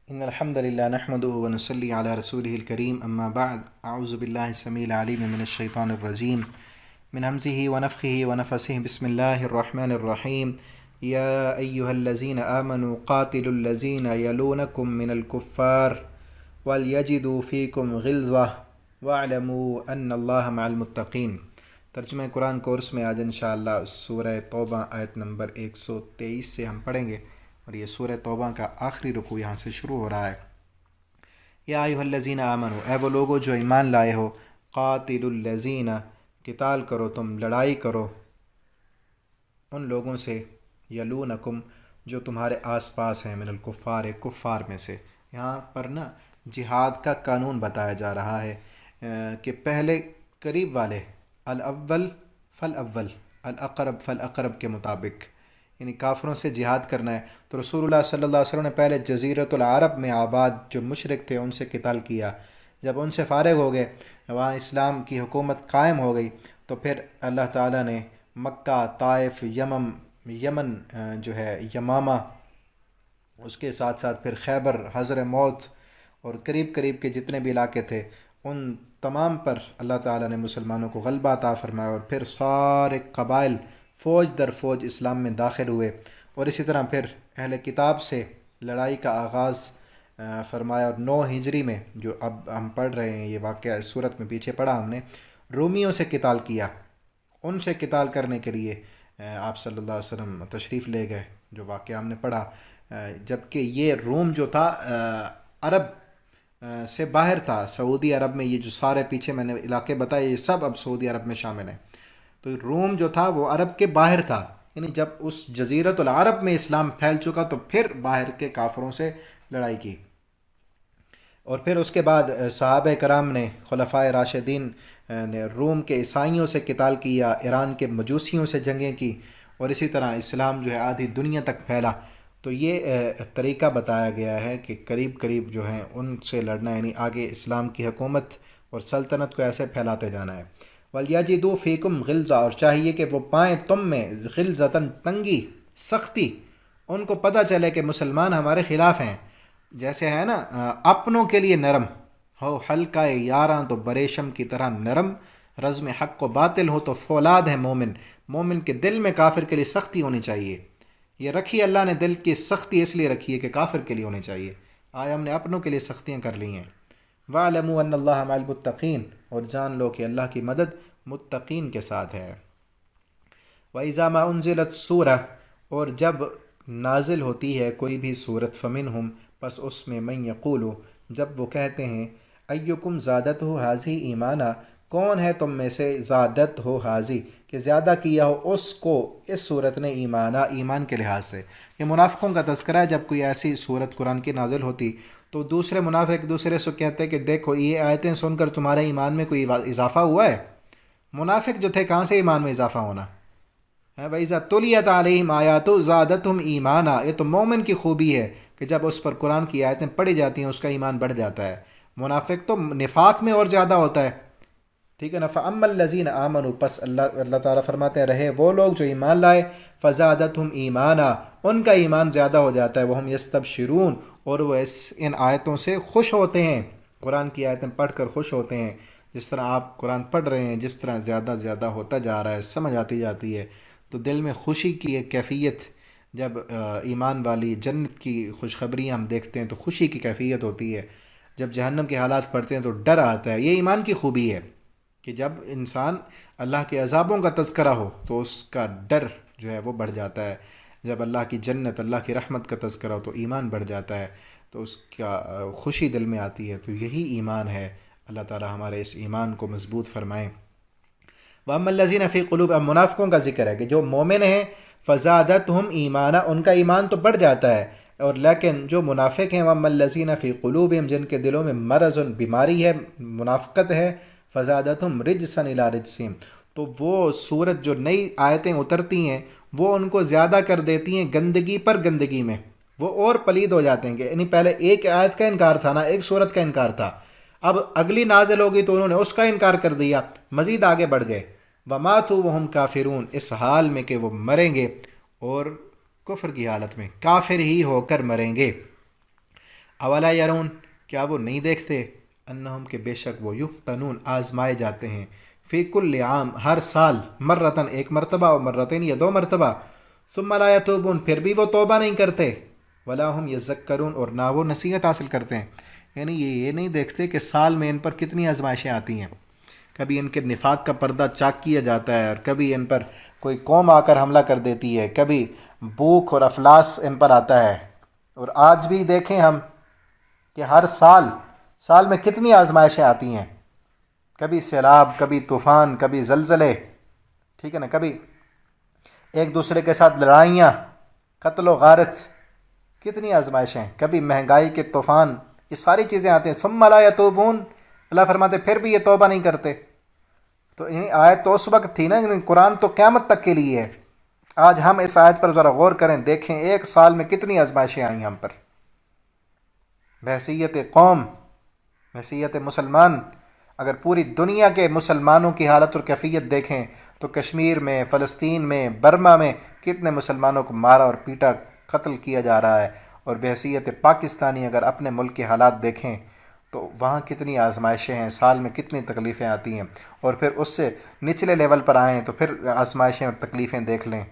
إن الحمد لله نحمده ونصلي على رسوله الكريم أما بعد أعوذ بالله السميع العليم من الشيطان الرجيم من همزه ونفخه ونفسه بسم الله الرحمن الرحيم يا أيها الذين آمنوا قاتلوا الذين يلونكم من الكفار وليجدوا فيكم غلظة واعلموا أن الله مع المتقين۔ ترجمہ قرآن کورس میں آج انشاءاللہ سورہ توبہ آیت نمبر 123 سے ہم پڑھیں گے، اور یہ سورہ توبہ کا آخری رکوع یہاں سے شروع ہو رہا ہے۔ یا ایھا الذین آمنو، اے وہ لوگو جو ایمان لائے ہو، قاتلوا الذین، قتال کرو تم، لڑائی کرو ان لوگوں سے، یلونکم، جو تمہارے آس پاس ہیں، من الکفار، کفار میں سے۔ یہاں پر نا جہاد کا قانون بتایا جا رہا ہے کہ پہلے قریب والے، الاول فالاول، الاقرب فالاقرب کے مطابق، یعنی کافروں سے جہاد کرنا ہے۔ تو رسول اللہ صلی اللہ علیہ وسلم نے پہلے جزیرۃ العرب میں آباد جو مشرک تھے ان سے قتال کیا۔ جب ان سے فارغ ہو گئے، وہاں اسلام کی حکومت قائم ہو گئی، تو پھر اللہ تعالیٰ نے مکہ، طائف، یمن جو ہے یمامہ، اس کے ساتھ ساتھ پھر خیبر، حضر موت اور قریب قریب کے جتنے بھی علاقے تھے، ان تمام پر اللہ تعالیٰ نے مسلمانوں کو غلبہ عطا فرمایا، اور پھر سارے قبائل فوج در فوج اسلام میں داخل ہوئے۔ اور اسی طرح پھر اہل کتاب سے لڑائی کا آغاز فرمایا، اور 9 ہجری میں جو اب ہم پڑھ رہے ہیں، یہ واقعہ اس صورت میں پیچھے پڑھا ہم نے، رومیوں سے قتال کیا۔ ان سے قتال کرنے کے لیے آپ صلی اللہ علیہ وسلم تشریف لے گئے، جو واقعہ ہم نے پڑھا۔ جبکہ یہ روم جو تھا عرب سے باہر تھا، سعودی عرب میں، یہ جو سارے پیچھے میں نے علاقے بتائے یہ سب اب سعودی عرب میں شامل ہیں۔ تو روم جو تھا وہ عرب کے باہر تھا، یعنی جب اس جزیرۃ العرب میں اسلام پھیل چکا تو پھر باہر کے کافروں سے لڑائی کی۔ اور پھر اس کے بعد صحابہ کرام نے، خلفائے راشدین نے روم کے عیسائیوں سے قتال کیا، ایران کے مجوسیوں سے جنگیں کی، اور اسی طرح اسلام جو ہے آدھی دنیا تک پھیلا۔ تو یہ طریقہ بتایا گیا ہے کہ قریب قریب جو ہیں ان سے لڑنا، یعنی آگے اسلام کی حکومت اور سلطنت کو ایسے پھیلاتے جانا ہے۔ وَلْيَجِدُوا فِيكُمْ غِلْظَةً، اور چاہیے کہ وہ پائیں تم میں غلظتاً، تنگی، سختی، ان کو پتہ چلے کہ مسلمان ہمارے خلاف ہیں۔ جیسے ہے نا اپنوں کے لیے نرم ہو، حلقہ یاراں تو بریشم کی طرح نرم، رزم حق و باطل ہو تو فولاد ہے مومن۔ مومن کے دل میں کافر کے لیے سختی ہونی چاہیے۔ یہ رکھی اللہ نے دل کی سختی اس لیے رکھی ہے کہ کافر کے لیے ہونی چاہیے۔ آج ہم نے اپنوں کے لیے سختیاں کر لی ہیں۔ وَاعْلَمُوا أَنَّ اللَّهَ مَعَ الْمُتَّقِينَ، اور جان لو کہ اللہ کی مدد متقین کے ساتھ ہے۔ وَإِذَا مَا أُنزِلَتْ سُورَةٌ، اور جب نازل ہوتی ہے کوئی بھی سورت، فَمِنْهُمْ، پس اس میں، مَن يَقُولُ، جب وہ کہتے ہیں، أَيُّكُمْ زَادَتْهُ هَٰذِهِ ایمانا، کون ہے تم میں سے زادتہ حاضی، کہ زیادہ کیا ہو اس کو اس صورت نے ایمانا، ایمان کے لحاظ سے۔ یہ منافقوں کا تذکرہ ہے۔ جب کوئی ایسی صورت قرآن کی نازل ہوتی تو دوسرے منافق ایک دوسرے سے کہتے ہیں کہ دیکھو یہ آیتیں سن کر تمہارے ایمان میں کوئی اضافہ ہوا ہے۔ منافق جو تھے کہاں سے ایمان میں اضافہ ہونا ہے؟ وَإِذَا تُلِيَتْ عَلَيْهِمْ آيَاتُ زَادَتْهُمْ ایمانا، یہ تو مومن کی خوبی ہے کہ جب اس پر قرآن کی آیتیں پڑھی جاتی ہیں اس کا ایمان بڑھ جاتا ہے۔ منافق تو نفاق میں اور زیادہ ہوتا ہے، ٹھیک ہے نا۔ فَأَمَّا الَّذِينَ آمَنُوا، پس اللہ تعالیٰ فرماتے ہیں رہے وہ لوگ جو ایمان لائے، فَزَادَتْهُمْ ایمانا، ان کا ایمان زیادہ ہو جاتا ہے، وَهُمْ يَسْتَبْشِرُونَ، اور وہ ان آیتوں سے خوش ہوتے ہیں، قرآن کی آیتیں پڑھ کر خوش ہوتے ہیں۔ جس طرح آپ قرآن پڑھ رہے ہیں، جس طرح زیادہ زیادہ ہوتا جا رہا ہے، سمجھ آتی جاتی ہے، تو دل میں خوشی کی ایک کیفیت، جب ایمان والی جنت کی خوشخبریاں ہم دیکھتے ہیں تو خوشی کی کیفیت ہوتی ہے۔ جب جہنم کے حالات پڑھتے ہیں تو ڈر آتا ہے۔ یہ ایمان کی خوبی ہے کہ جب انسان اللہ کے عذابوں کا تذکرہ ہو تو اس کا ڈر جو ہے وہ بڑھ جاتا ہے۔ جب اللہ کی جنت، اللہ کی رحمت کا تذکرہ ہو تو ایمان بڑھ جاتا ہے، تو اس کا خوشی دل میں آتی ہے۔ تو یہی ایمان ہے۔ اللہ تعالی ہمارے اس ایمان کو مضبوط فرمائیں۔ وَأَمَّا الَّذِينَ فِي قُلُوبِهِمْ، اب منافقوں کا ذکر ہے کہ جو مومن ہیں، فَزَادَتْهُمْ ایمانا، ان کا ایمان تو بڑھ جاتا ہے، اور لیکن جو منافق ہیں، وَأَمَّا الَّذِينَ فِي قُلُوبِهِمْ، جن کے دلوں میں مرض، بیماری ہے، منافقت ہے، فَزَادَتْهُمْ رِجْسًا إِلَىٰ رِجْسِهِمْ، تو وہ صورت جو نئی آیتیں اترتی ہیں وہ ان کو زیادہ کر دیتی ہیں گندگی پر گندگی میں، وہ اور پلید ہو جاتے ہیں۔ کہ یعنی پہلے ایک آیت کا انکار تھا نا، ایک صورت کا انکار تھا، اب اگلی نازل ہوگی تو انہوں نے اس کا انکار کر دیا، مزید آگے بڑھ گئے۔ وَمَاتُوا وَهُمْ كَافِرُونَ، اس حال میں کہ وہ مریں گے اور کفر کی حالت میں، کافر ہی ہو کر مریں گے۔ اولا یرون، کیا وہ نہیں دیکھتے، انہم کہ بے شک وہ یفتنون آزمائے جاتے ہیں، فی کل عام ہر سال، مرتن ایک مرتبہ، اور مرتين یا دو مرتبہ، ثم لا یتوبون پھر بھی وہ توبہ نہیں کرتے، ولا هم یذکرون اور نہ وہ نصیحت حاصل کرتے ہیں. یعنی یہ نہیں دیکھتے کہ سال میں ان پر کتنی آزمائشیں آتی ہیں. کبھی ان کے نفاق کا پردہ چاک کیا جاتا ہے، اور کبھی ان پر کوئی قوم آ کر حملہ کر دیتی ہے، کبھی بھوک اور افلاس ان پر آتا ہے. اور آج بھی دیکھیں ہم کہ ہر سال میں کتنی آزمائشیں آتی ہیں، کبھی سیلاب، کبھی طوفان، کبھی زلزلے، ٹھیک ہے نا، کبھی ایک دوسرے کے ساتھ لڑائیاں، قتل و غارت، کتنی آزمائشیں، کبھی مہنگائی کے طوفان، یہ ساری چیزیں آتی ہیں. ثم لا یتوبون، اللہ فرماتے پھر بھی یہ توبہ نہیں کرتے. تو یعنی آیت تو اس وقت تھی نا، قرآن تو قیامت تک کے لیے ہے. آج ہم اس آیت پر ذرا غور کریں، دیکھیں ایک سال میں کتنی آزمائشیں آئیں ہم پر، بحیثیت قوم، بحیثیت مسلمان. اگر پوری دنیا کے مسلمانوں کی حالت اور کیفیت دیکھیں تو کشمیر میں، فلسطین میں، برما میں کتنے مسلمانوں کو مارا اور پیٹا، قتل کیا جا رہا ہے. اور بحیثیت پاکستانی اگر اپنے ملک کے حالات دیکھیں تو وہاں کتنی آزمائشیں ہیں، سال میں کتنی تکلیفیں آتی ہیں. اور پھر اس سے نچلے لیول پر آئیں تو پھر آزمائشیں اور تکلیفیں دیکھ لیں.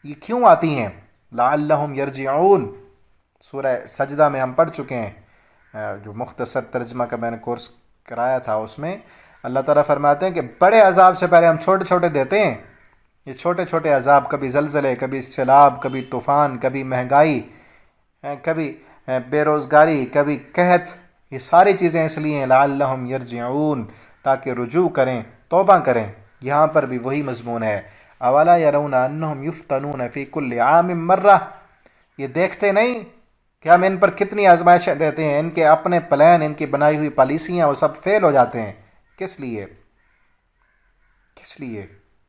یہ کیوں آتی ہیں؟ لعلہم یرجعون، سورہ سجدہ میں ہم پڑھ چکے ہیں، جو مختصر ترجمہ کا میں نے کورس کرایا تھا، اس میں اللہ تعالیٰ فرماتے ہیں کہ بڑے عذاب سے پہلے ہم چھوٹے چھوٹے دیتے ہیں. یہ چھوٹے چھوٹے عذاب، کبھی زلزلے، کبھی سیلاب، کبھی طوفان، کبھی مہنگائی، کبھی بے روزگاری، کبھی قحط، یہ ساری چیزیں اس لیے ہیں لعلہم یرجعون، تاکہ رجوع کریں، توبہ کریں. یہاں پر بھی وہی مضمون ہے. اولا یرون انہم یفتنون فی کل عام مرہ، یہ دیکھتے نہیں کہ ہم ان پر کتنی آزمائشیں دیتے ہیں، ان کے اپنے پلان، ان کی بنائی ہوئی پالیسیاں وہ سب فیل ہو جاتے ہیں. کس لیے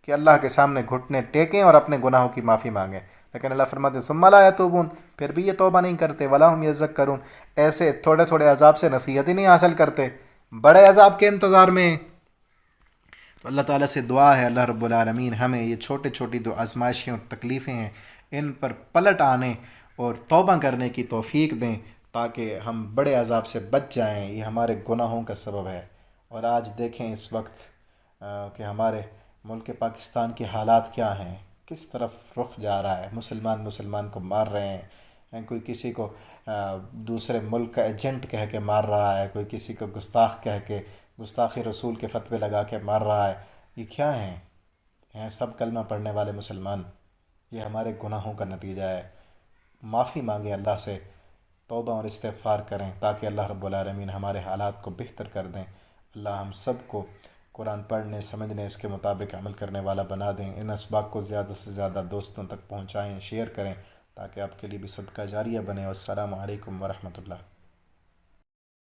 کہ اللہ کے سامنے گھٹنے ٹیکیں اور اپنے گناہوں کی معافی مانگیں. لیکن اللہ فرماتے ثم لا یتوبون، پھر بھی یہ توبہ نہیں کرتے، ولا هم یذکرون، ایسے تھوڑے تھوڑے عذاب سے نصیحت ہی نہیں حاصل کرتے، بڑے عذاب کے انتظار میں. تو اللہ تعالیٰ سے دعا ہے اللہ رب العالمین ہمیں یہ چھوٹی چھوٹی جو آزمائشیں اور تکلیفیں ہیں ان پر پلٹ آنے اور توبہ کرنے کی توفیق دیں، تاکہ ہم بڑے عذاب سے بچ جائیں. یہ ہمارے گناہوں کا سبب ہے. اور آج دیکھیں اس وقت کہ ہمارے ملک پاکستان کے حالات کیا ہیں، کس طرف رخ جا رہا ہے. مسلمان کو مار رہے ہیں، کوئی کسی کو دوسرے ملک کا ایجنٹ کہہ کے مار رہا ہے، کوئی کسی کو گستاخ کہہ کے، گستاخی رسول کے فتوے لگا کے مار رہا ہے. یہ کیا ہیں سب کلمہ پڑھنے والے مسلمان. یہ ہمارے گناہوں کا نتیجہ ہے. معافی مانگیں اللہ سے، توبہ اور استغفار کریں، تاکہ اللہ رب العالمین ہمارے حالات کو بہتر کر دیں. اللہ ہم سب کو قرآن پڑھنے، سمجھنے، اس کے مطابق عمل کرنے والا بنا دیں. ان اسباق کو زیادہ سے زیادہ دوستوں تک پہنچائیں، شیئر کریں، تاکہ آپ کے لیے بھی صدقہ جاریہ بنے. والسلام علیکم ورحمۃ اللہ.